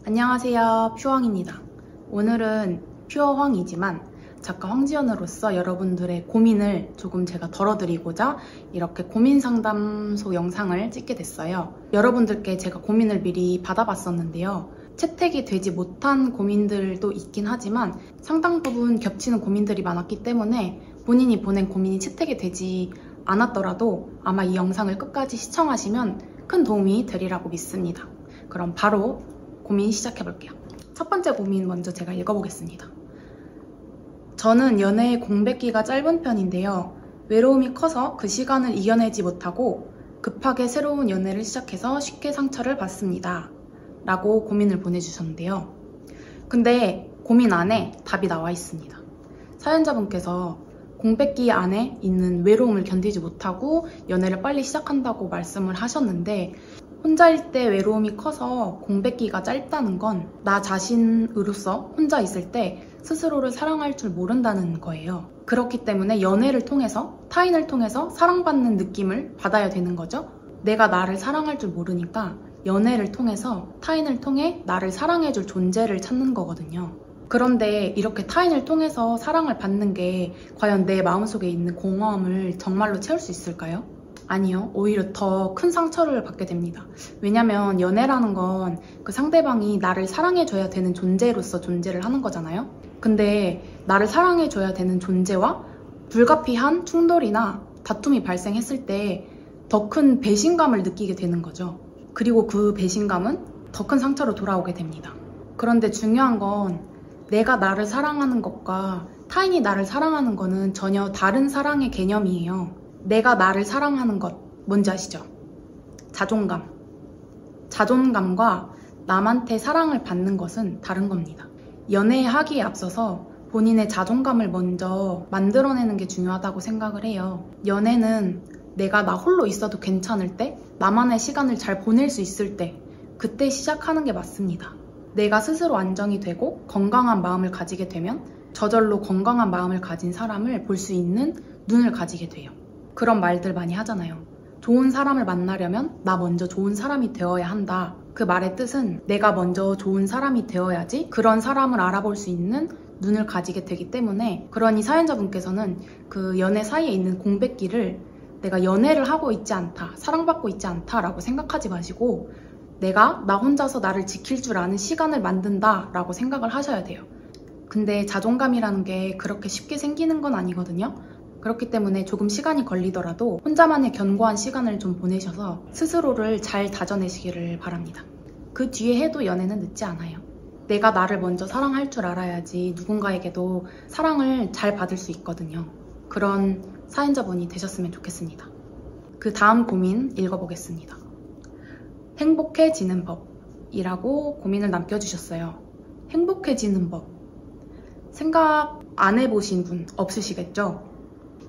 안녕하세요, 퓨황입니다. 오늘은 퓨어황이지만 작가 황지연으로서 여러분들의 고민을 조금 제가 덜어드리고자 이렇게 고민 상담소 영상을 찍게 됐어요. 여러분들께 제가 고민을 미리 받아봤었는데요. 채택이 되지 못한 고민들도 있긴 하지만 상당 부분 겹치는 고민들이 많았기 때문에 본인이 보낸 고민이 채택이 되지 않았더라도 아마 이 영상을 끝까지 시청하시면 큰 도움이 되리라고 믿습니다. 그럼 바로 고민 시작해볼게요. 첫 번째 고민 먼저 제가 읽어보겠습니다. 저는 연애의 공백기가 짧은 편인데요. 외로움이 커서 그 시간을 이겨내지 못하고 급하게 새로운 연애를 시작해서 쉽게 상처를 받습니다. 라고 고민을 보내주셨는데요. 근데 고민 안에 답이 나와 있습니다. 사연자분께서 공백기 안에 있는 외로움을 견디지 못하고 연애를 빨리 시작한다고 말씀을 하셨는데, 혼자일 때 외로움이 커서 공백기가 짧다는 건 나 자신으로서 혼자 있을 때 스스로를 사랑할 줄 모른다는 거예요. 그렇기 때문에 연애를 통해서, 타인을 통해서 사랑받는 느낌을 받아야 되는 거죠. 내가 나를 사랑할 줄 모르니까 연애를 통해서, 타인을 통해 나를 사랑해줄 존재를 찾는 거거든요. 그런데 이렇게 타인을 통해서 사랑을 받는 게 과연 내 마음속에 있는 공허함을 정말로 채울 수 있을까요? 아니요. 오히려 더 큰 상처를 받게 됩니다. 왜냐면 연애라는 건 그 상대방이 나를 사랑해줘야 되는 존재로서 존재를 하는 거잖아요. 근데 나를 사랑해줘야 되는 존재와 불가피한 충돌이나 다툼이 발생했을 때 더 큰 배신감을 느끼게 되는 거죠. 그리고 그 배신감은 더 큰 상처로 돌아오게 됩니다. 그런데 중요한 건 내가 나를 사랑하는 것과 타인이 나를 사랑하는 거는 전혀 다른 사랑의 개념이에요. 내가 나를 사랑하는 것, 뭔지 아시죠? 자존감. 자존감과 남한테 사랑을 받는 것은 다른 겁니다. 연애하기에 앞서서 본인의 자존감을 먼저 만들어내는 게 중요하다고 생각을 해요. 연애는 내가 나 홀로 있어도 괜찮을 때, 나만의 시간을 잘 보낼 수 있을 때, 그때 시작하는 게 맞습니다. 내가 스스로 안정이 되고 건강한 마음을 가지게 되면 저절로 건강한 마음을 가진 사람을 볼 수 있는 눈을 가지게 돼요. 그런 말들 많이 하잖아요. 좋은 사람을 만나려면 나 먼저 좋은 사람이 되어야 한다. 그 말의 뜻은 내가 먼저 좋은 사람이 되어야지 그런 사람을 알아볼 수 있는 눈을 가지게 되기 때문에, 그러니 사연자분께서는 그 연애 사이에 있는 공백기를 내가 연애를 하고 있지 않다, 사랑받고 있지 않다라고 생각하지 마시고 내가 나 혼자서 나를 지킬 줄 아는 시간을 만든다 라고 생각을 하셔야 돼요. 근데 자존감이라는 게 그렇게 쉽게 생기는 건 아니거든요. 그렇기 때문에 조금 시간이 걸리더라도 혼자만의 견고한 시간을 좀 보내셔서 스스로를 잘 다져내시기를 바랍니다. 그 뒤에 해도 연애는 늦지 않아요. 내가 나를 먼저 사랑할 줄 알아야지 누군가에게도 사랑을 잘 받을 수 있거든요. 그런 사연자분이 되셨으면 좋겠습니다. 그 다음 고민 읽어보겠습니다. 행복해지는 법이라고 고민을 남겨주셨어요. 행복해지는 법. 생각 안 해보신 분 없으시겠죠?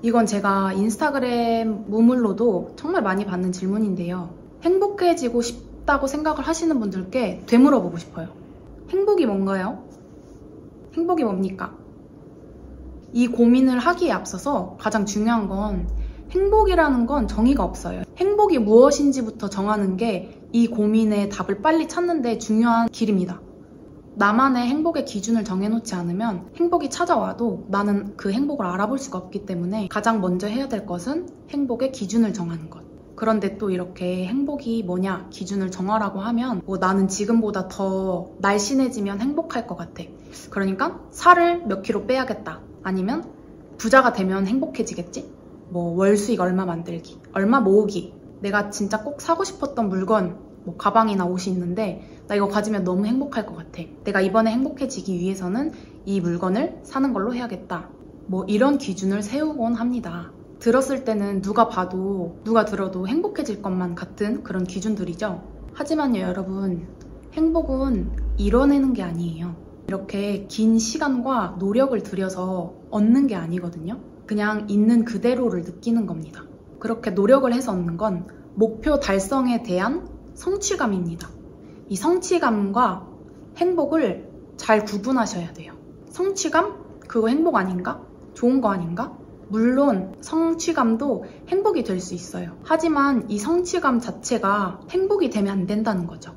이건 제가 인스타그램 무물로도 정말 많이 받는 질문인데요. 행복해지고 싶다고 생각을 하시는 분들께 되물어보고 싶어요. 행복이 뭔가요? 행복이 뭡니까? 이 고민을 하기에 앞서서 가장 중요한 건 행복이라는 건 정의가 없어요. 행복이 무엇인지부터 정하는 게 이 고민의 답을 빨리 찾는 데 중요한 길입니다. 나만의 행복의 기준을 정해놓지 않으면 행복이 찾아와도 나는 그 행복을 알아볼 수가 없기 때문에 가장 먼저 해야 될 것은 행복의 기준을 정하는 것. 그런데 또 이렇게 행복이 뭐냐 기준을 정하라고 하면 나는 지금보다 더 날씬해지면 행복할 것 같아. 그러니까 살을 몇 킬로 빼야겠다. 아니면 부자가 되면 행복해지겠지? 월 수익 얼마 만들기, 얼마 모으기, 내가 진짜 꼭 사고 싶었던 물건, 가방이나 옷이 있는데 나 이거 가지면 너무 행복할 것 같아. 내가 이번에 행복해지기 위해서는 이 물건을 사는 걸로 해야겠다. 이런 기준을 세우곤 합니다. 들었을 때는 누가 봐도, 누가 들어도 행복해질 것만 같은 그런 기준들이죠. 하지만요, 여러분, 행복은 이뤄내는 게 아니에요. 이렇게 긴 시간과 노력을 들여서 얻는 게 아니거든요. 그냥 있는 그대로를 느끼는 겁니다. 그렇게 노력을 해서 얻는 건 목표 달성에 대한 성취감입니다. 이 성취감과 행복을 잘 구분하셔야 돼요. 성취감? 그거 행복 아닌가? 좋은 거 아닌가? 물론 성취감도 행복이 될 수 있어요. 하지만 이 성취감 자체가 행복이 되면 안 된다는 거죠.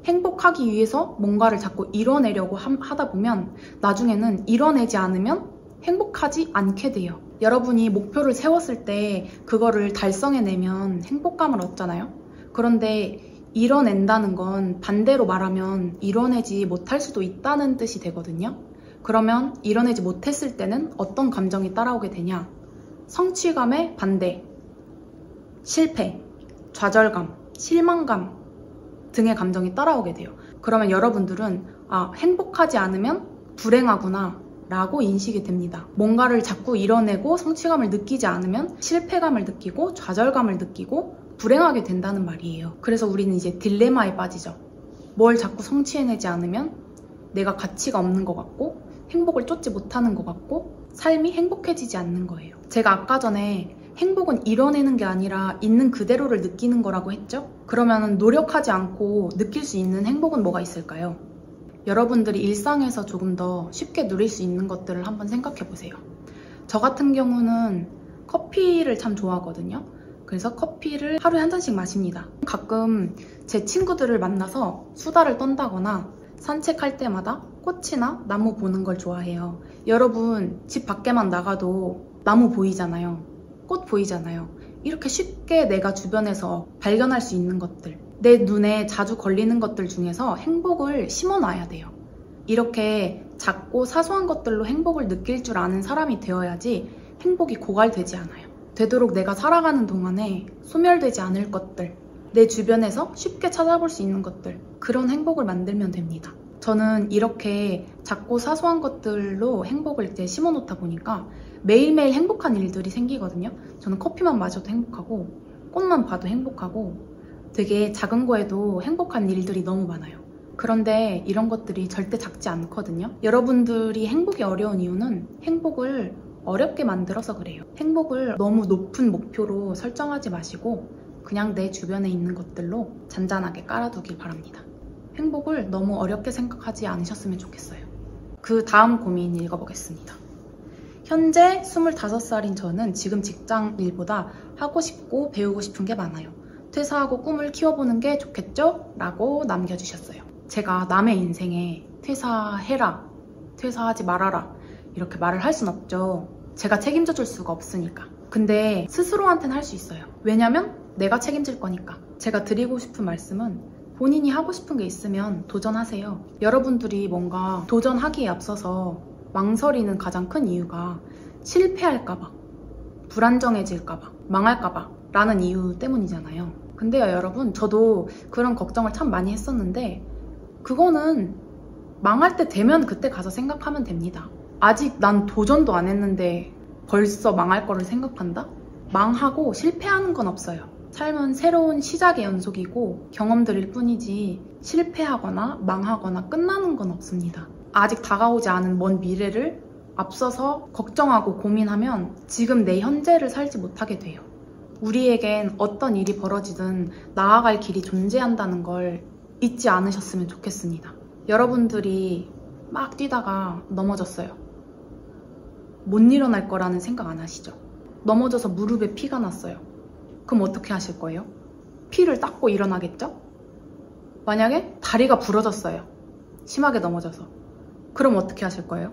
행복하기 위해서 뭔가를 자꾸 이뤄내려고 하다 보면 나중에는 이뤄내지 않으면 행복하지 않게 돼요. 여러분이 목표를 세웠을 때 그거를 달성해내면 행복감을 얻잖아요. 그런데 이뤄낸다는 건 반대로 말하면 이뤄내지 못할 수도 있다는 뜻이 되거든요. 그러면 이뤄내지 못했을 때는 어떤 감정이 따라오게 되냐? 성취감의 반대, 실패, 좌절감, 실망감 등의 감정이 따라오게 돼요. 그러면 여러분들은 행복하지 않으면 불행하구나 라고 인식이 됩니다. 뭔가를 자꾸 이뤄내고 성취감을 느끼지 않으면 실패감을 느끼고 좌절감을 느끼고 불행하게 된다는 말이에요. 그래서 우리는 이제 딜레마에 빠지죠. 뭘 자꾸 성취해내지 않으면 내가 가치가 없는 것 같고 행복을 쫓지 못하는 것 같고 삶이 행복해지지 않는 거예요. 제가 아까 전에 행복은 이뤄내는 게 아니라 있는 그대로를 느끼는 거라고 했죠? 그러면 노력하지 않고 느낄 수 있는 행복은 뭐가 있을까요? 여러분들이 일상에서 조금 더 쉽게 누릴 수 있는 것들을 한번 생각해 보세요. 저 같은 경우는 커피를 참 좋아하거든요. 그래서 커피를 하루에 한 잔씩 마십니다. 가끔 제 친구들을 만나서 수다를 떤다거나 산책할 때마다 꽃이나 나무 보는 걸 좋아해요. 여러분 집 밖에만 나가도 나무 보이잖아요. 꽃 보이잖아요. 이렇게 쉽게 내가 주변에서 발견할 수 있는 것들, 내 눈에 자주 걸리는 것들 중에서 행복을 심어놔야 돼요. 이렇게 작고 사소한 것들로 행복을 느낄 줄 아는 사람이 되어야지 행복이 고갈되지 않아요. 되도록 내가 살아가는 동안에 소멸되지 않을 것들, 내 주변에서 쉽게 찾아볼 수 있는 것들, 그런 행복을 만들면 됩니다. 저는 이렇게 작고 사소한 것들로 행복을 이제 심어놓다 보니까 매일매일 행복한 일들이 생기거든요. 저는 커피만 마셔도 행복하고 꽃만 봐도 행복하고 되게 작은 거에도 행복한 일들이 너무 많아요. 그런데 이런 것들이 절대 작지 않거든요. 여러분들이 행복이 어려운 이유는 행복을 어렵게 만들어서 그래요. 행복을 너무 높은 목표로 설정하지 마시고 그냥 내 주변에 있는 것들로 잔잔하게 깔아두길 바랍니다. 행복을 너무 어렵게 생각하지 않으셨으면 좋겠어요. 그 다음 고민 읽어보겠습니다. 현재 25살인 저는 지금 직장 일보다 하고 싶고 배우고 싶은 게 많아요. 퇴사하고 꿈을 키워보는 게 좋겠죠? 라고 남겨주셨어요. 제가 남의 인생에 퇴사해라, 퇴사하지 말아라 이렇게 말을 할 순 없죠. 제가 책임져 줄 수가 없으니까. 근데 스스로한테는 할 수 있어요. 왜냐면 내가 책임질 거니까. 제가 드리고 싶은 말씀은 본인이 하고 싶은 게 있으면 도전하세요. 여러분들이 뭔가 도전하기에 앞서서 망설이는 가장 큰 이유가 실패할까봐, 불안정해질까봐, 망할까봐 라는 이유 때문이잖아요. 근데요 여러분, 저도 그런 걱정을 참 많이 했었는데 그거는 망할 때 되면 그때 가서 생각하면 됩니다. 아직 난 도전도 안 했는데 벌써 망할 거를 생각한다? 망하고 실패하는 건 없어요. 삶은 새로운 시작의 연속이고 경험들일 뿐이지 실패하거나 망하거나 끝나는 건 없습니다. 아직 다가오지 않은 먼 미래를 앞서서 걱정하고 고민하면 지금 내 현재를 살지 못하게 돼요. 우리에겐 어떤 일이 벌어지든 나아갈 길이 존재한다는 걸 잊지 않으셨으면 좋겠습니다. 여러분들이 막 뛰다가 넘어졌어요. 못 일어날 거라는 생각 안 하시죠? 넘어져서 무릎에 피가 났어요. 그럼 어떻게 하실 거예요? 피를 닦고 일어나겠죠? 만약에 다리가 부러졌어요. 심하게 넘어져서. 그럼 어떻게 하실 거예요?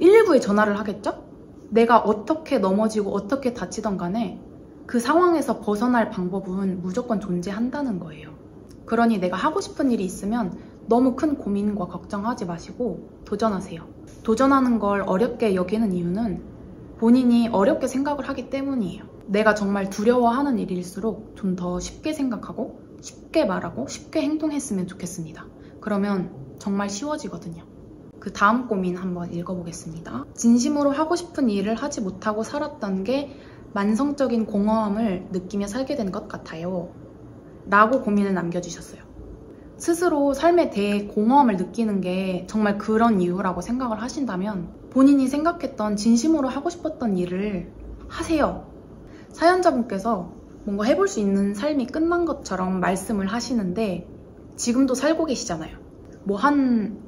119에 전화를 하겠죠? 내가 어떻게 넘어지고 어떻게 다치던 간에 그 상황에서 벗어날 방법은 무조건 존재한다는 거예요. 그러니 내가 하고 싶은 일이 있으면 너무 큰 고민과 걱정하지 마시고 도전하세요. 도전하는 걸 어렵게 여기는 이유는 본인이 어렵게 생각을 하기 때문이에요. 내가 정말 두려워하는 일일수록 좀 더 쉽게 생각하고 쉽게 말하고 쉽게 행동했으면 좋겠습니다. 그러면 정말 쉬워지거든요. 그 다음 고민 한번 읽어보겠습니다. 진심으로 하고 싶은 일을 하지 못하고 살았던 게 만성적인 공허함을 느끼며 살게 된 것 같아요. 라고 고민을 남겨주셨어요. 스스로 삶에 대해 공허함을 느끼는 게 정말 그런 이유라고 생각을 하신다면 본인이 생각했던 진심으로 하고 싶었던 일을 하세요. 사연자분께서 뭔가 해볼 수 있는 삶이 끝난 것처럼 말씀을 하시는데 지금도 살고 계시잖아요. 뭐 한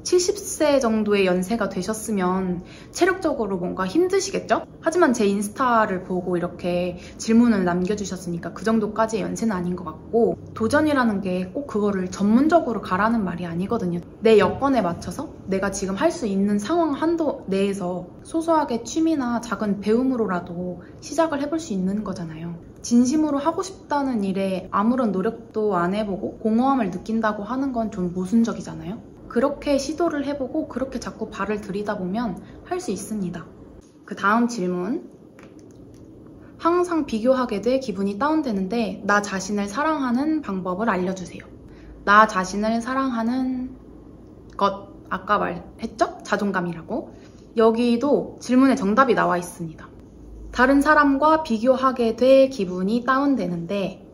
70세 정도의 연세가 되셨으면 체력적으로 뭔가 힘드시겠죠? 하지만 제 인스타를 보고 이렇게 질문을 남겨주셨으니까 그 정도까지의 연세는 아닌 것 같고, 도전이라는 게 꼭 그거를 전문적으로 가라는 말이 아니거든요. 내 여건에 맞춰서 내가 지금 할 수 있는 상황 한도 내에서 소소하게 취미나 작은 배움으로라도 시작을 해볼 수 있는 거잖아요. 진심으로 하고 싶다는 일에 아무런 노력도 안 해보고 공허함을 느낀다고 하는 건 좀 모순적이잖아요. 그렇게 시도를 해보고 그렇게 자꾸 발을 들이다 보면 할 수 있습니다. 그 다음 질문. 항상 비교하게 돼 기분이 다운되는데 나 자신을 사랑하는 방법을 알려주세요. 나 자신을 사랑하는 것, 아까 말했죠? 자존감이라고. 여기도 질문에 정답이 나와 있습니다. 다른 사람과 비교하게 돼 기분이 다운되는데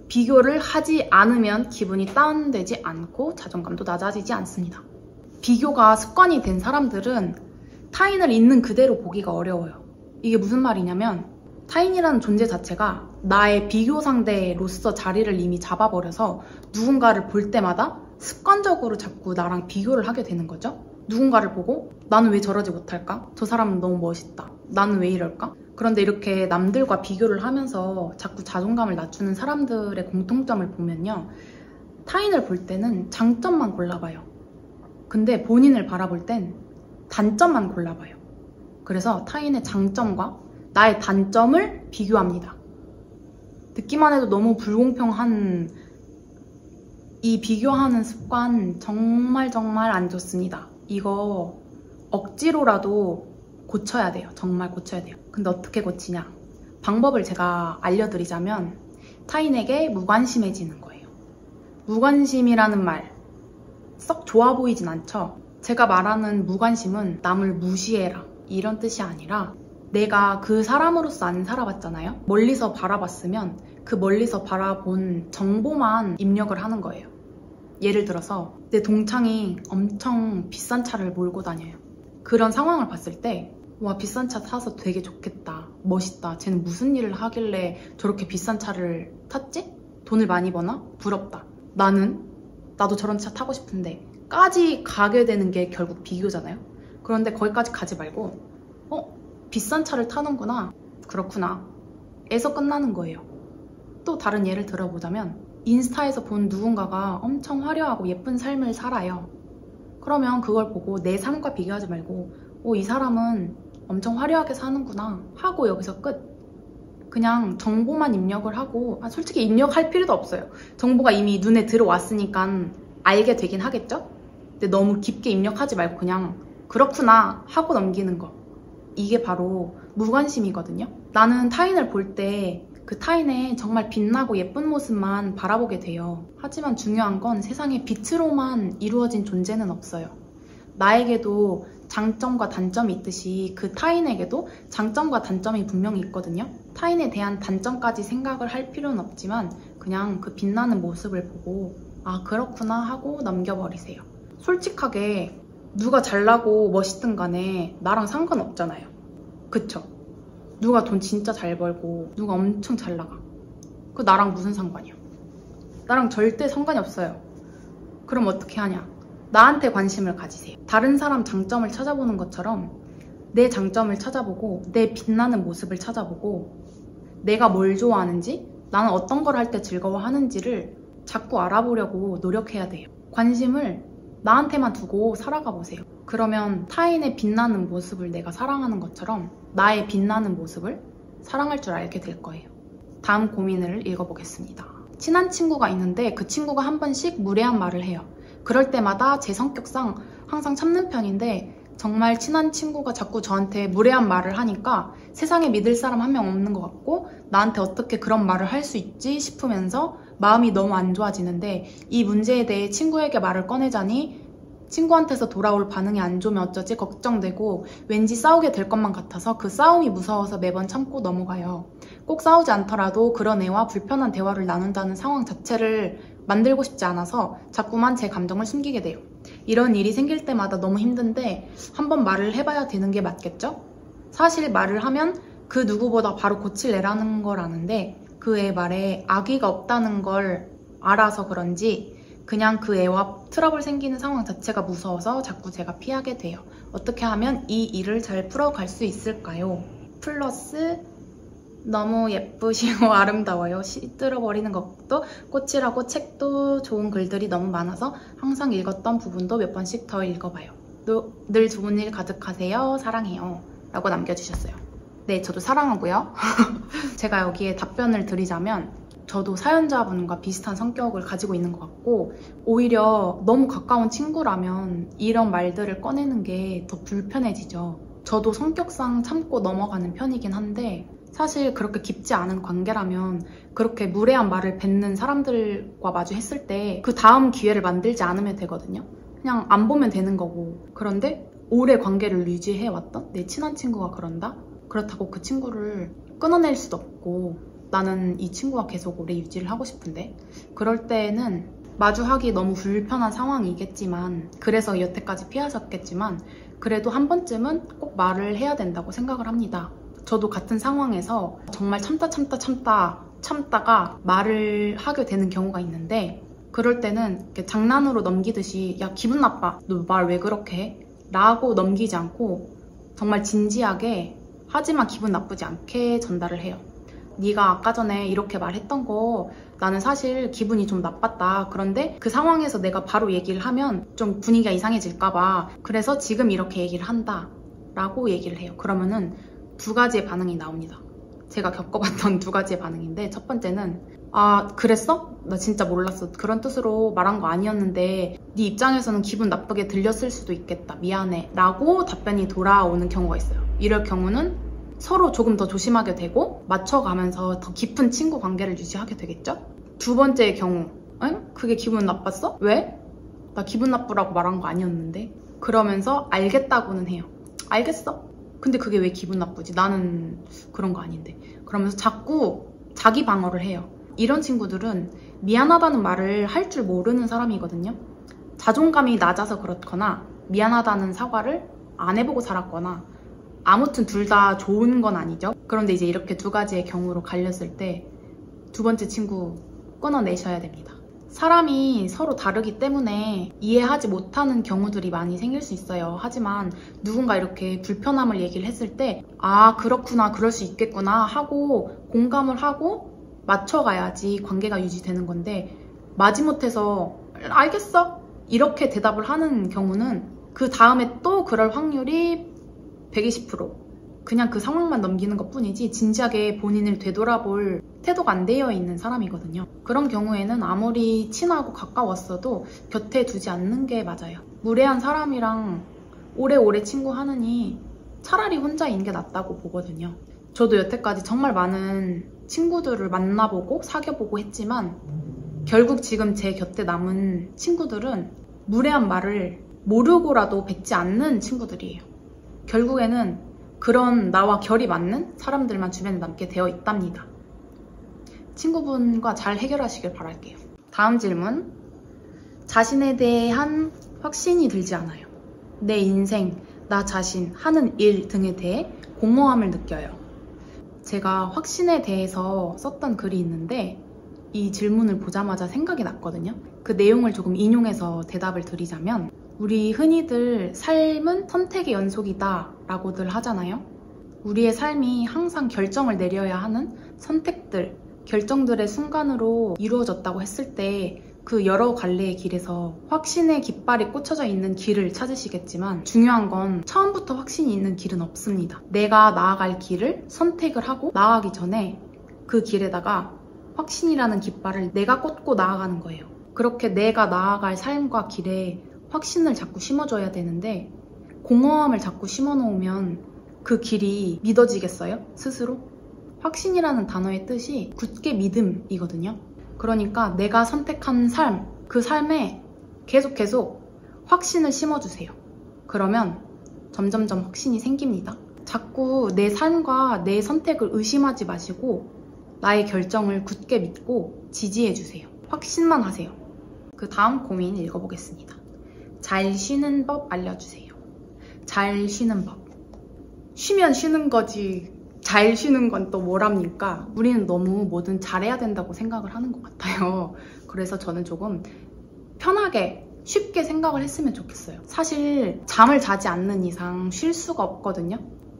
비교를 하지 않으면 기분이 다운되지 않고 자존감도 낮아지지 않습니다. 비교가 습관이 된 사람들은 타인을 있는 그대로 보기가 어려워요. 이게 무슨 말이냐면 타인이라는 존재 자체가 나의 비교 상대로서 자리를 이미 잡아버려서 누군가를 볼 때마다 습관적으로 자꾸 나랑 비교를 하게 되는 거죠. 누군가를 보고 나는 왜 저러지 못할까? 저 사람은 너무 멋있다. 나는 왜 이럴까? 그런데 이렇게 남들과 비교를 하면서 자꾸 자존감을 낮추는 사람들의 공통점을 보면요. 타인을 볼 때는 장점만 골라봐요. 근데 본인을 바라볼 땐 단점만 골라봐요. 그래서 타인의 장점과 나의 단점을 비교합니다. 듣기만 해도 너무 불공평한 이 비교하는 습관 정말 안 좋습니다. 이거 억지로라도 고쳐야 돼요. 정말 고쳐야 돼요. 근데 어떻게 고치냐? 방법을 제가 알려드리자면 타인에게 무관심해지는 거예요. 무관심이라는 말 썩 좋아 보이진 않죠? 제가 말하는 무관심은 남을 무시해라 이런 뜻이 아니라 내가 그 사람으로서 안 살아봤잖아요? 멀리서 바라봤으면 그 멀리서 바라본 정보만 입력을 하는 거예요. 예를 들어서 내 동창이 엄청 비싼 차를 몰고 다녀요. 그런 상황을 봤을 때 와, 비싼 차 타서 되게 좋겠다. 멋있다. 쟤는 무슨 일을 하길래 저렇게 비싼 차를 탔지? 돈을 많이 버나? 부럽다. 나도 저런 차 타고 싶은데 까지 가게 되는 게 결국 비교잖아요. 그런데 거기까지 가지 말고 비싼 차를 타는구나. 그렇구나. 에서 끝나는 거예요. 또 다른 예를 들어보자면 인스타에서 본 누군가가 엄청 화려하고 예쁜 삶을 살아요. 그러면 그걸 보고 내 삶과 비교하지 말고 이 사람은 엄청 화려하게 사는구나 하고 여기서 끝. 그냥 정보만 입력을 하고 솔직히 입력할 필요도 없어요. 정보가 이미 눈에 들어왔으니까 알게 되긴 하겠죠? 근데 너무 깊게 입력하지 말고 그냥 그렇구나 하고 넘기는 거. 이게 바로 무관심이거든요. 나는 타인을 볼 때 그 타인의 정말 빛나고 예쁜 모습만 바라보게 돼요. 하지만 중요한 건 세상에 빛으로만 이루어진 존재는 없어요. 나에게도 장점과 단점이 있듯이 그 타인에게도 장점과 단점이 분명히 있거든요. 타인에 대한 단점까지 생각을 할 필요는 없지만 그냥 그 빛나는 모습을 보고 그렇구나 하고 넘겨버리세요. 솔직하게 누가 잘나고 멋있든 간에 나랑 상관없잖아요. 그쵸? 누가 돈 진짜 잘 벌고 누가 엄청 잘 나가. 그 나랑 무슨 상관이야? 나랑 절대 상관이 없어요. 그럼 어떻게 하냐? 나한테 관심을 가지세요. 다른 사람 장점을 찾아보는 것처럼 내 장점을 찾아보고 내 빛나는 모습을 찾아보고 내가 뭘 좋아하는지 나는 어떤 걸 할 때 즐거워하는지를 자꾸 알아보려고 노력해야 돼요. 관심을 나한테만 두고 살아가 보세요. 그러면 타인의 빛나는 모습을 내가 사랑하는 것처럼 나의 빛나는 모습을 사랑할 줄 알게 될 거예요. 다음 고민을 읽어보겠습니다. 친한 친구가 있는데 그 친구가 한 번씩 무례한 말을 해요. 그럴 때마다 제 성격상 항상 참는 편인데 정말 친한 친구가 자꾸 저한테 무례한 말을 하니까 세상에 믿을 사람 한 명 없는 것 같고 나한테 어떻게 그런 말을 할 수 있지 싶으면서 마음이 너무 안 좋아지는데 이 문제에 대해 친구에게 말을 꺼내자니 친구한테서 돌아올 반응이 안 좋으면 어쩌지 걱정되고 왠지 싸우게 될 것만 같아서 그 싸움이 무서워서 매번 참고 넘어가요. 꼭 싸우지 않더라도 그런 애와 불편한 대화를 나눈다는 상황 자체를 만들고 싶지 않아서 자꾸만 제 감정을 숨기게 돼요. 이런 일이 생길 때마다 너무 힘든데 한번 말을 해봐야 되는 게 맞겠죠? 사실 말을 하면 그 누구보다 바로 고칠 애라는 걸 아는데 그 애 말에 악의가 없다는 걸 알아서 그런지 그냥 그 애와 트러블 생기는 상황 자체가 무서워서 자꾸 제가 피하게 돼요. 어떻게 하면 이 일을 잘 풀어갈 수 있을까요? 플러스 너무 예쁘시고 아름다워요. 시들어버리는 것도 꽃이라고 책도 좋은 글들이 너무 많아서 항상 읽었던 부분도 몇 번씩 더 읽어봐요. 늘 좋은 일 가득하세요. 사랑해요. 라고 남겨주셨어요. 네, 저도 사랑하고요. 제가 여기에 답변을 드리자면 저도 사연자분과 비슷한 성격을 가지고 있는 것 같고 오히려 너무 가까운 친구라면 이런 말들을 꺼내는 게 더 불편해지죠. 저도 성격상 참고 넘어가는 편이긴 한데 사실 그렇게 깊지 않은 관계라면 그렇게 무례한 말을 뱉는 사람들과 마주했을 때 그 다음 기회를 만들지 않으면 되거든요. 그냥 안 보면 되는 거고. 그런데 오래 관계를 유지해왔던 내 친한 친구가 그런다? 그렇다고 그 친구를 끊어낼 수도 없고 나는 이 친구와 계속 오래 유지를 하고 싶은데 그럴 때는 마주하기 너무 불편한 상황이겠지만 그래서 여태까지 피하셨겠지만 그래도 한 번쯤은 꼭 말을 해야 된다고 생각을 합니다. 저도 같은 상황에서 정말 참다가 말을 하게 되는 경우가 있는데 그럴 때는 이렇게 장난으로 넘기듯이 야 기분 나빠 너 말 왜 그렇게 해? 라고 넘기지 않고 정말 진지하게 하지만 기분 나쁘지 않게 전달을 해요. 네가 아까 전에 이렇게 말했던 거 나는 사실 기분이 좀 나빴다. 그런데 그 상황에서 내가 바로 얘기를 하면 좀 분위기가 이상해질까 봐 그래서 지금 이렇게 얘기를 한다 라고 얘기를 해요. 그러면은 두 가지의 반응이 나옵니다. 제가 겪어봤던 두 가지의 반응인데 첫 번째는 아 그랬어? 나 진짜 몰랐어. 그런 뜻으로 말한 거 아니었는데 네 입장에서는 기분 나쁘게 들렸을 수도 있겠다. 미안해 라고 답변이 돌아오는 경우가 있어요. 이럴 경우는 서로 조금 더 조심하게 되고 맞춰가면서 더 깊은 친구 관계를 유지하게 되겠죠? 두 번째의 경우 응? 그게 기분 나빴어? 왜? 나 기분 나쁘라고 말한 거 아니었는데 그러면서 알겠다고는 해요. 알겠어. 근데 그게 왜 기분 나쁘지? 나는 그런 거 아닌데. 그러면서 자꾸 자기 방어를 해요. 이런 친구들은 미안하다는 말을 할 줄 모르는 사람이거든요. 자존감이 낮아서 그렇거나 미안하다는 사과를 안 해보고 살았거나 아무튼 둘 다 좋은 건 아니죠. 그런데 이제 이렇게 두 가지의 경우로 갈렸을 때 두 번째 친구 끊어내셔야 됩니다. 사람이 서로 다르기 때문에 이해하지 못하는 경우들이 많이 생길 수 있어요. 하지만 누군가 이렇게 불편함을 얘기를 했을 때 아 그렇구나 그럴 수 있겠구나 하고 공감을 하고 맞춰가야지 관계가 유지되는 건데 마지못해서 알겠어 이렇게 대답을 하는 경우는 그 다음에 또 그럴 확률이 120% 그냥 그 상황만 넘기는 것 뿐이지 진지하게 본인을 되돌아볼 태도가 안 되어 있는 사람이거든요. 그런 경우에는 아무리 친하고 가까웠어도 곁에 두지 않는 게 맞아요. 무례한 사람이랑 오래오래 친구하느니 차라리 혼자인 게 낫다고 보거든요. 저도 여태까지 정말 많은 친구들을 만나보고 사귀어보고 했지만 결국 지금 제 곁에 남은 친구들은 무례한 말을 모르고라도 뱉지 않는 친구들이에요. 결국에는 그런 나와 결이 맞는 사람들만 주변에 남게 되어 있답니다. 친구분과 잘 해결하시길 바랄게요. 다음 질문. 자신에 대한 확신이 들지 않아요. 내 인생, 나 자신, 하는 일 등에 대해 공허함을 느껴요. 제가 확신에 대해서 썼던 글이 있는데 이 질문을 보자마자 생각이 났거든요. 그 내용을 조금 인용해서 대답을 드리자면 우리 흔히들 삶은 선택의 연속이다 라고들 하잖아요. 우리의 삶이 항상 결정을 내려야 하는 선택들, 결정들의 순간으로 이루어졌다고 했을 때 그 여러 갈래의 길에서 확신의 깃발이 꽂혀져 있는 길을 찾으시겠지만 중요한 건 처음부터 확신이 있는 길은 없습니다. 내가 나아갈 길을 선택을 하고 나아가기 전에 그 길에다가 확신이라는 깃발을 내가 꽂고 나아가는 거예요. 그렇게 내가 나아갈 삶과 길에 확신을 자꾸 심어줘야 되는데 공허함을 자꾸 심어놓으면 그 길이 믿어지겠어요? 스스로? 확신이라는 단어의 뜻이 굳게 믿음이거든요. 그러니까 내가 선택한 삶, 그 삶에 계속 확신을 심어주세요. 그러면 점점점 확신이 생깁니다. 자꾸 내 삶과 내 선택을 의심하지 마시고 나의 결정을 굳게 믿고 지지해주세요. 확신만 하세요. 그 다음 고민 읽어보겠습니다. 잘 쉬는 법 알려주세요. 잘 쉬는 법. 쉬면 쉬는 거지 잘 쉬는 건 또 뭐랍니까? 우리는 너무 뭐든 잘해야 된다고 생각을 하는 것 같아요. 그래서 저는 조금 편하게 쉽게 생각을 했으면 좋겠어요. 사실 잠을 자지 않는 이상 쉴 수가 없거든요.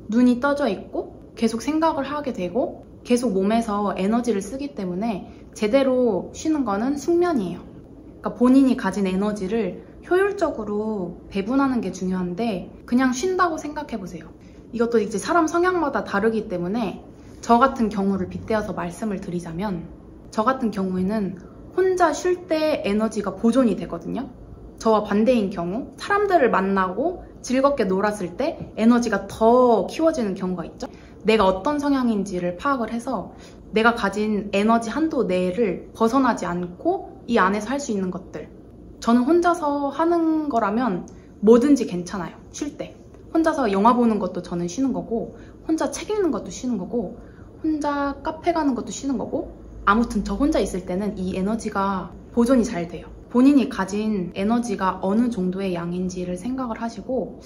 눈이 떠져 있고 계속 생각을 하게 되고 계속 몸에서 에너지를 쓰기 때문에 제대로 쉬는 거는 숙면이에요. 그러니까 본인이 가진 에너지를 효율적으로 배분하는 게 중요한데 그냥 쉰다고 생각해보세요. 이것도 이제 사람 성향마다 다르기 때문에 저 같은 경우를 빗대어서 말씀을 드리자면 저 같은 경우에는 혼자 쉴 때 에너지가 보존이 되거든요. 저와 반대인 경우 사람들을 만나고 즐겁게 놀았을 때 에너지가 더 키워지는 경우가 있죠. 내가 어떤 성향인지를 파악을 해서 내가 가진 에너지 한도 내를 벗어나지 않고 이 안에서 할 수 있는 것들, 저는 혼자서 하는 거라면 뭐든지 괜찮아요. 쉴 때 혼자서 영화 보는 것도 저는 쉬는 거고, 혼자 책 읽는 것도 쉬는 거고, 혼자 카페 가는 것도 쉬는 거고, 아무튼 저 혼자 있을 때는 이 에너지가 보존이 잘 돼요. 본인이 가진 에너지가 어느 정도의 양인지를 생각을 하시고,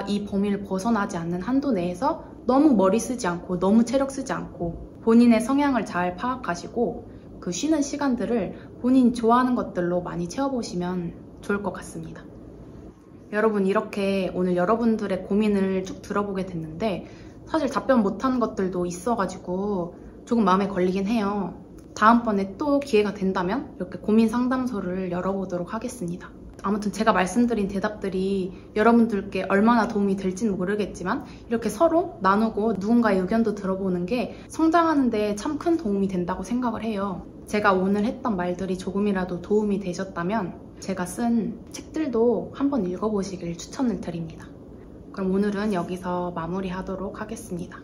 이 범위를 벗어나지 않는 한도 내에서 너무 머리 쓰지 않고 너무 체력 쓰지 않고 본인의 성향을 잘 파악하시고 그 쉬는 시간들을 본인이 좋아하는 것들로 많이 채워보시면 좋을 것 같습니다. 여러분, 이렇게 오늘 여러분들의 고민을 쭉 들어보게 됐는데 사실 답변 못하는 것들도 있어가지고 조금 마음에 걸리긴 해요. 다음번에 또 기회가 된다면 이렇게 고민 상담소를 열어보도록 하겠습니다. 아무튼 제가 말씀드린 대답들이 여러분들께 얼마나 도움이 될지는 모르겠지만 이렇게 서로 나누고 누군가의 의견도 들어보는 게 성장하는 데 참 큰 도움이 된다고 생각을 해요. 제가 오늘 했던 말들이 조금이라도 도움이 되셨다면 제가 쓴 책들도 한번 읽어보시길 추천을 드립니다. 그럼 오늘은 여기서 마무리하도록 하겠습니다.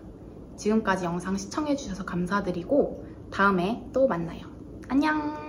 지금까지 영상 시청해주셔서 감사드리고 다음에 또 만나요. 안녕!